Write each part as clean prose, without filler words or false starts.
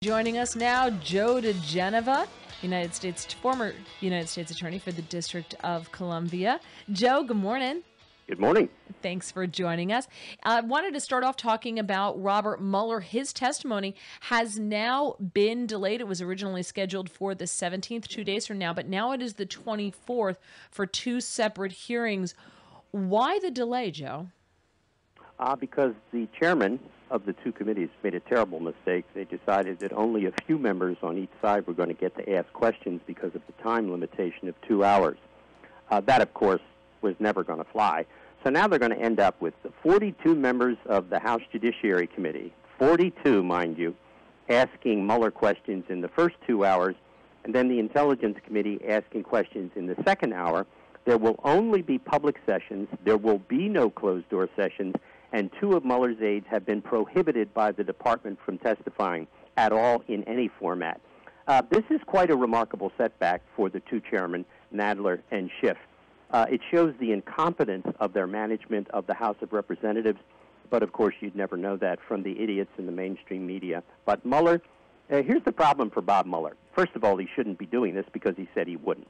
Joining us now, Joe diGenova, former United States Attorney for the District of Columbia. Joe, good morning. Good morning. Thanks for joining us. I wanted to start off talking about Robert Mueller. His testimony has now been delayed. It was originally scheduled for the 17th, 2 days from now, but now it is the 24th for two separate hearings. Why the delay, Joe? Because the chairman of the two committees made a terrible mistake. They decided that only a few members on each side were going to get to ask questions because of the time limitation of 2 hours. That, of course, was never going to fly. So now they're going to end up with the 42 members of the House Judiciary Committee, 42, mind you, asking Mueller questions in the first 2 hours, and then the Intelligence Committee asking questions in the second hour. There will only be public sessions. There will be no closed-door sessions, and two of Mueller's aides have been prohibited by the department from testifying at all in any format. This is quite a remarkable setback for the two chairmen, Nadler and Schiff. It shows the incompetence of their management of the House of Representatives, but of course you'd never know that from the idiots in the mainstream media. But Mueller, here's the problem for Bob Mueller. First of all, he shouldn't be doing this because he said he wouldn't.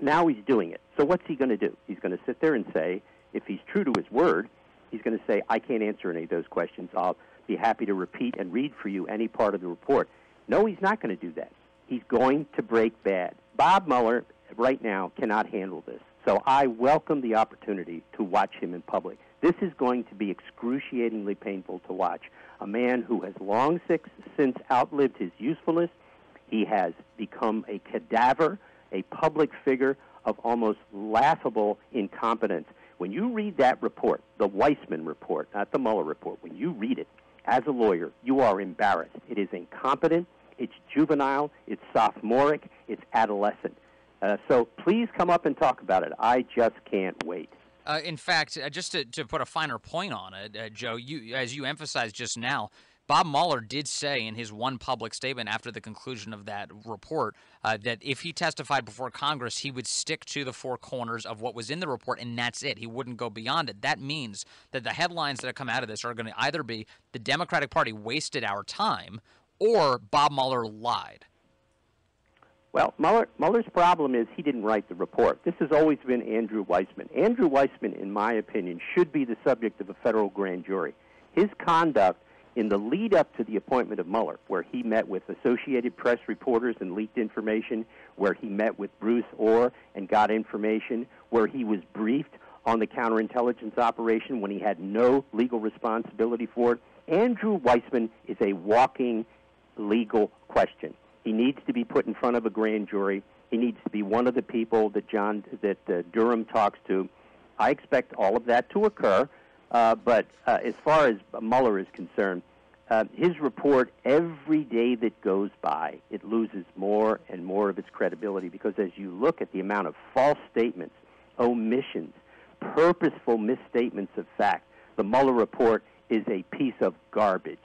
Now he's doing it. So what's he going to do? He's going to sit there and say, if he's true to his word, he's going to say, I can't answer any of those questions. I'll be happy to repeat and read for you any part of the report. No, he's not going to do that. He's going to break bad. Bob Mueller right now cannot handle this. So I welcome the opportunity to watch him in public. This is going to be excruciatingly painful to watch. A man who has long since outlived his usefulness. He has become a cadaver, a public figure of almost laughable incompetence. When you read that report, the Weissman report, not the Mueller report, when you read it as a lawyer, you are embarrassed. It is incompetent, it's juvenile, it's sophomoric, it's adolescent. So please come up and talk about it. I just can't wait. In fact, just to put a finer point on it, Joe, as you emphasized just now, Bob Mueller did say in his one public statement after the conclusion of that report that if he testified before Congress, he would stick to the four corners of what was in the report, and that's it. He wouldn't go beyond it. That means that the headlines that have come out of this are going to either be the Democratic Party wasted our time or Bob Mueller lied. Well, Mueller's problem is he didn't write the report. This has always been Andrew Weissman. Andrew Weissman, in my opinion, should be the subject of a federal grand jury. His conduct in the lead-up to the appointment of Mueller, where he met with Associated Press reporters and leaked information, where he met with Bruce Orr and got information, where he was briefed on the counterintelligence operation when he had no legal responsibility for it, Andrew Weissman is a walking legal question. He needs to be put in front of a grand jury. He needs to be one of the people that Durham talks to. I expect all of that to occur, but as far as Mueller is concerned, his report, every day that goes by, it loses more and more of its credibility because as you look at the amount of false statements, omissions, purposeful misstatements of fact, the Mueller report is a piece of garbage.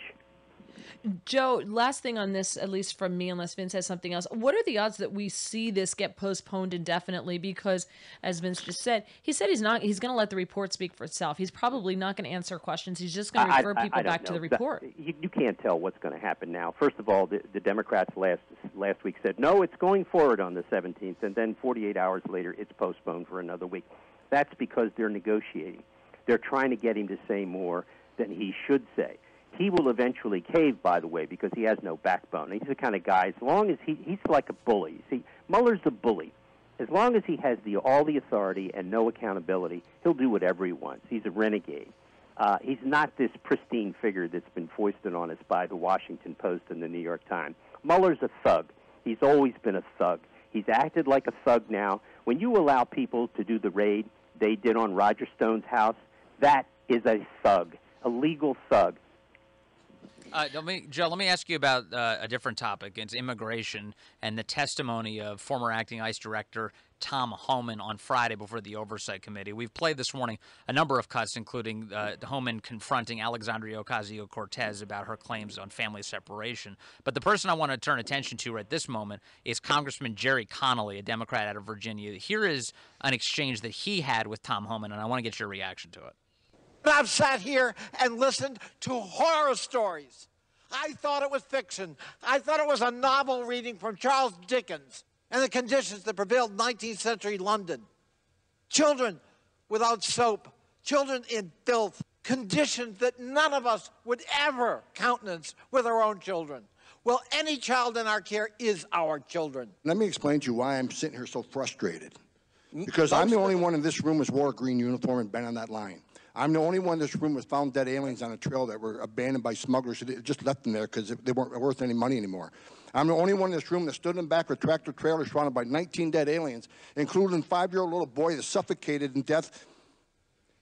Joe, last thing on this, at least from me, unless Vince has something else, what are the odds that we see this get postponed indefinitely? Because, as Vince just said, he's going to let the report speak for itself. He's probably not going to answer questions. He's just going to refer people back to the report. You can't tell what's going to happen now. First of all, the Democrats last week said, no, it's going forward on the 17th, and then 48 hours later, it's postponed for another week. That's because they're negotiating. They're trying to get him to say more than he should say. He will eventually cave, by the way, because he has no backbone. He's the kind of guy, as long as he's like a bully. See, Mueller's a bully. As long as he has all the authority and no accountability, he'll do whatever he wants. He's a renegade. He's not this pristine figure that's been foisted on us by the Washington Post and the New York Times. Mueller's a thug. He's always been a thug. He's acted like a thug now. When you allow people to do the raid they did on Roger Stone's house, that is a thug, a legal thug. Joe, let me ask you about a different topic. It's immigration and the testimony of former acting ICE Director Tom Homan on Friday before the Oversight Committee. We've played this morning a number of cuts, including Homan confronting Alexandria Ocasio-Cortez about her claims on family separation. But the person I want to turn attention to at this moment is Congressman Jerry Connolly, a Democrat out of Virginia. Here is an exchange that he had with Tom Homan, and I want to get your reaction to it. I've sat here and listened to horror stories I thought it was fiction. I thought it was a novel reading from Charles Dickens and the conditions that prevailed in 19th century London. Children without soap, children in filth, conditions that none of us would ever countenance with our own children. Well, any child in our care is our children. Let me explain to you why I'm sitting here so frustrated. Because I'm the only one in this room who's wore a green uniform and been on that line. I'm the only one in this room who's found dead aliens on a trail that were abandoned by smugglers who just left them there because they weren't worth any money anymore. I'm the only one in this room that stood in the back of tractor trailers surrounded by 19 dead aliens, including a 5-year-old little boy that suffocated in death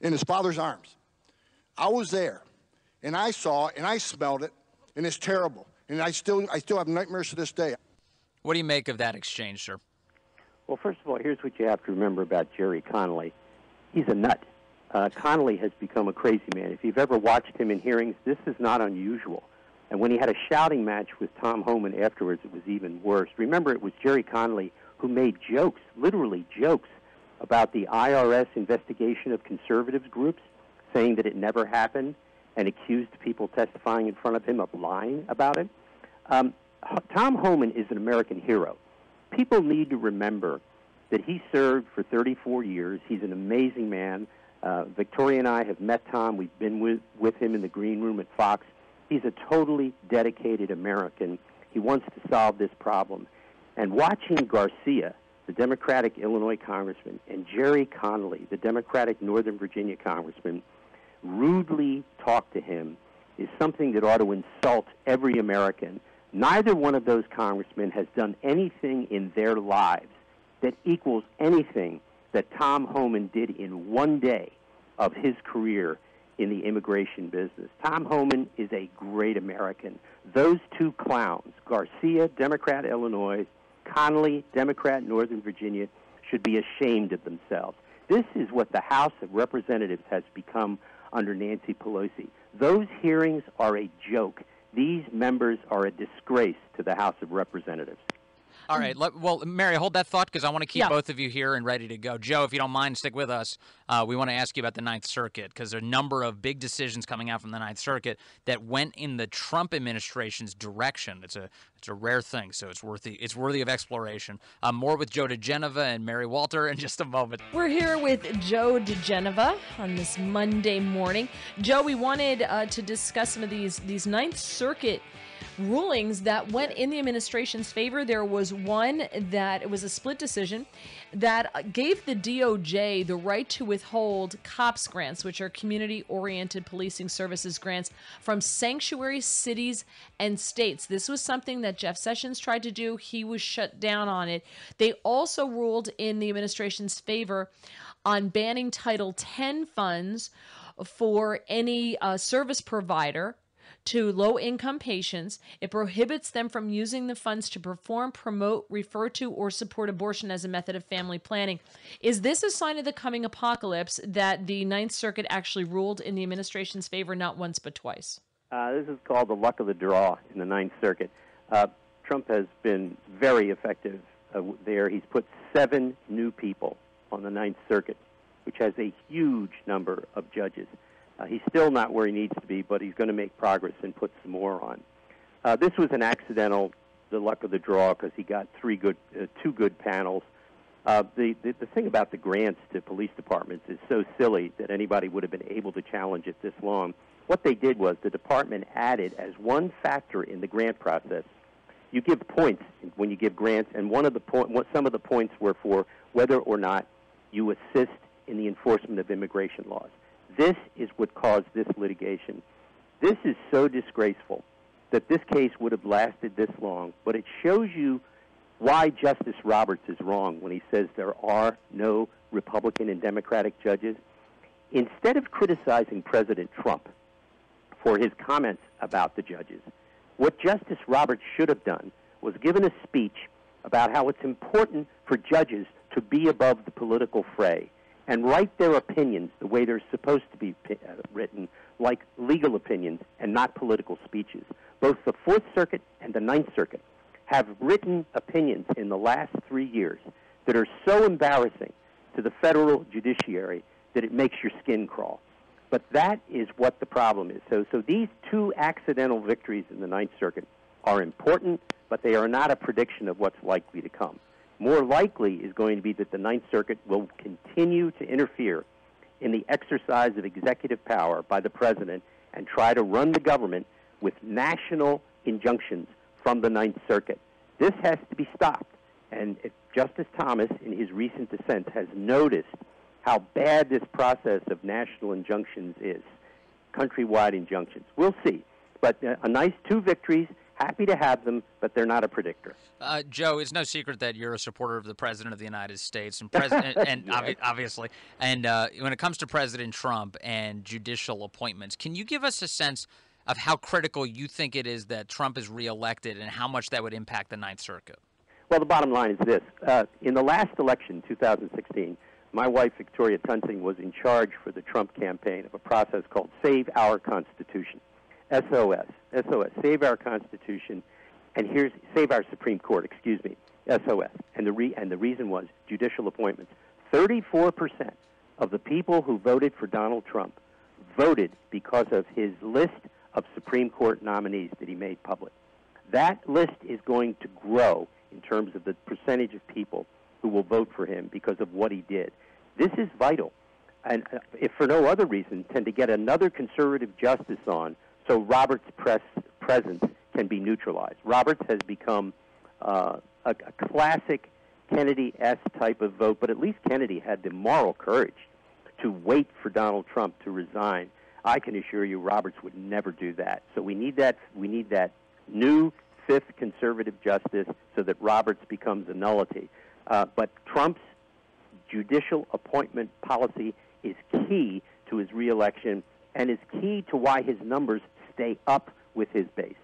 in his father's arms. I was there, and I saw it, and I smelled it, and it's terrible. And I still have nightmares to this day. What do you make of that exchange, sir? Well, first of all, here's what you have to remember about Jerry Connolly. He's a nut. Connolly has become a crazy man. If you've ever watched him in hearings, this is not unusual. And when he had a shouting match with Tom Homan afterwards, it was even worse. Remember, it was Jerry Connolly who made jokes, literally jokes, about the IRS investigation of conservatives groups, saying that it never happened, and accused people testifying in front of him of lying about it. Tom Homan is an American hero. People need to remember that he served for 34 years. He's an amazing man. Victoria and I have met Tom. We've been with him in the green room at Fox. He's a totally dedicated American. He wants to solve this problem. And watching Garcia, the Democratic Illinois congressman, and Jerry Connolly, the Democratic Northern Virginia congressman, rudely talk to him is something that ought to insult every American. Neither one of those congressmen has done anything in their lives that equals anything that Tom Homan did in one day of his career in the immigration business. Tom Homan is a great American. Those two clowns, Garcia, Democrat, Illinois, Connolly, Democrat, Northern Virginia, should be ashamed of themselves. This is what the House of Representatives has become under Nancy Pelosi. Those hearings are a joke. These members are a disgrace to the House of Representatives. All right. Well, Mary, hold that thought because I want to keep both of you here and ready to go. Joe, if you don't mind, stick with us. We want to ask you about the Ninth Circuit because there are a number of big decisions coming out from the Ninth Circuit that went in the Trump administration's direction. It's a rare thing, so it's worthy of exploration. More with Joe diGenova and Mary Walter in just a moment. We're here with Joe diGenova on this Monday morning. Joe, we wanted to discuss some of these Ninth Circuit rulings that went in the administration's favor. There was one that it was a split decision that gave the DOJ the right to withhold COPS grants, which are community-oriented policing services grants, from sanctuary cities and states. This was something that Jeff Sessions tried to do. He was shut down on it. They also ruled in the administration's favor on banning Title X funds for any service provider to low-income patients. It prohibits them from using the funds to perform, promote, refer to, or support abortion as a method of family planning. Is this a sign of the coming apocalypse that the Ninth Circuit actually ruled in the administration's favor not once but twice? This is called the luck of the draw in the Ninth Circuit. Trump has been very effective there. He's put 7 new people on the Ninth Circuit, which has a huge number of judges. He's still not where he needs to be, but he's going to make progress and put some more on. This was an accidental, the luck of the draw, because he got 2 good panels. The thing about the grants to police departments is so silly that anybody would have been able to challenge it this long. What they did was the department added as one factor in the grant process. You give points when you give grants, and some of the points were for whether or not you assist in the enforcement of immigration laws. This is what caused this litigation. This is so disgraceful that this case would have lasted this long, but it shows you why Justice Roberts is wrong when he says there are no Republican and Democratic judges. Instead of criticizing President Trump for his comments about the judges, what Justice Roberts should have done was given a speech about how it's important for judges to be above the political fray and write their opinions the way they're supposed to be written, like legal opinions and not political speeches. Both the Fourth Circuit and the Ninth Circuit have written opinions in the last 3 years that are so embarrassing to the federal judiciary that it makes your skin crawl. But that is what the problem is. So these two accidental victories in the Ninth Circuit are important, but they are not a prediction of what's likely to come. More likely is going to be that the Ninth Circuit will continue to interfere in the exercise of executive power by the president and try to run the government with national injunctions from the Ninth Circuit. This has to be stopped. And Justice Thomas, in his recent dissent, has noticed how bad this process of national injunctions is, countrywide injunctions. We'll see. But a nice 2 victories, happy to have them, but they're not a predictor. Joe, it's no secret that you're a supporter of the President of the United States, and President, and Yes. obviously, and when it comes to President Trump and judicial appointments, can you give us a sense of how critical you think it is that Trump is reelected and how much that would impact the Ninth Circuit? Well, the bottom line is this. In the last election, 2016, my wife, Victoria Tunsing, was in charge for the Trump campaign of a process called Save Our Constitution, SOS, Save Our Constitution, and here's Save Our Supreme Court, SOS. And the reason was judicial appointments. 34% of the people who voted for Donald Trump voted because of his list of Supreme Court nominees that he made public. That list is going to grow in terms of the percentage of people who will vote for him because of what he did. This is vital, and if for no other reason, tend to get another conservative justice on so Roberts' presence can be neutralized. Roberts has become a classic Kennedy-esque type of vote, but at least Kennedy had the moral courage to wait for Donald Trump to resign. I can assure you Roberts would never do that. So we need that new 5th conservative justice so that Roberts becomes a nullity. But Trump's judicial appointment policy is key to his reelection and is key to why his numbers stay up with his base.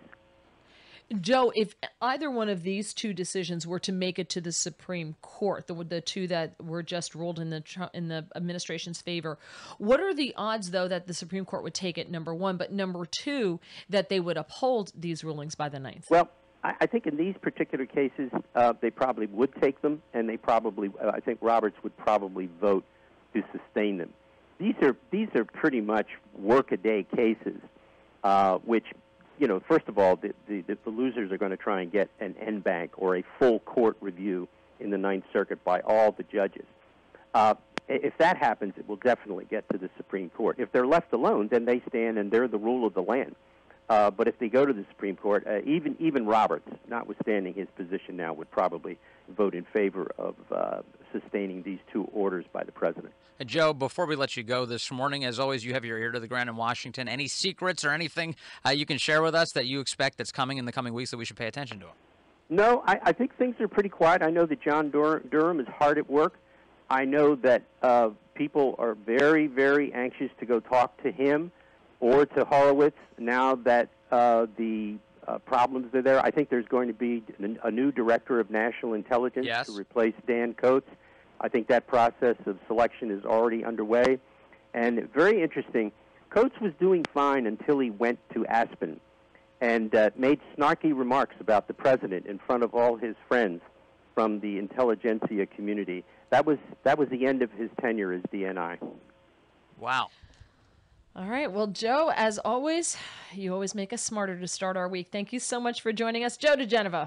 Joe, if either one of these 2 decisions were to make it to the Supreme Court, the 2 that were just ruled in the administration's favor, what are the odds, though, that the Supreme Court would take it, number 1, but number 2, that they would uphold these rulings by the 9th? Well, I think in these particular cases, they probably would take them, and I think Roberts would probably vote to sustain them. These are pretty much work-a-day cases, which, first of all, the losers are going to try and get an en banc or a full court review in the Ninth Circuit by all the judges. If that happens, it will definitely get to the Supreme Court. If they're left alone, then they stand and they're the rule of the land. But if they go to the Supreme Court, even Roberts, notwithstanding his position now, would probably vote in favor of sustaining these 2 orders by the president. Joe, before we let you go this morning, as always, you have your ear to the ground in Washington. Any secrets or anything you can share with us that you expect that's coming in the coming weeks that we should pay attention to? No, I think things are pretty quiet. I know that John Durham is hard at work. I know that people are very, very anxious to go talk to him or to Horowitz now that the problems are there. I think there's going to be a new director of national intelligence to replace Dan Coates. I think that process of selection is already underway. And very interesting, Coates was doing fine until he went to Aspen and made snarky remarks about the president in front of all his friends from the intelligentsia community. That was the end of his tenure as DNI. Wow. All right. Well, Joe, as always, you always make us smarter to start our week. Thank you so much for joining us. Joe diGenova.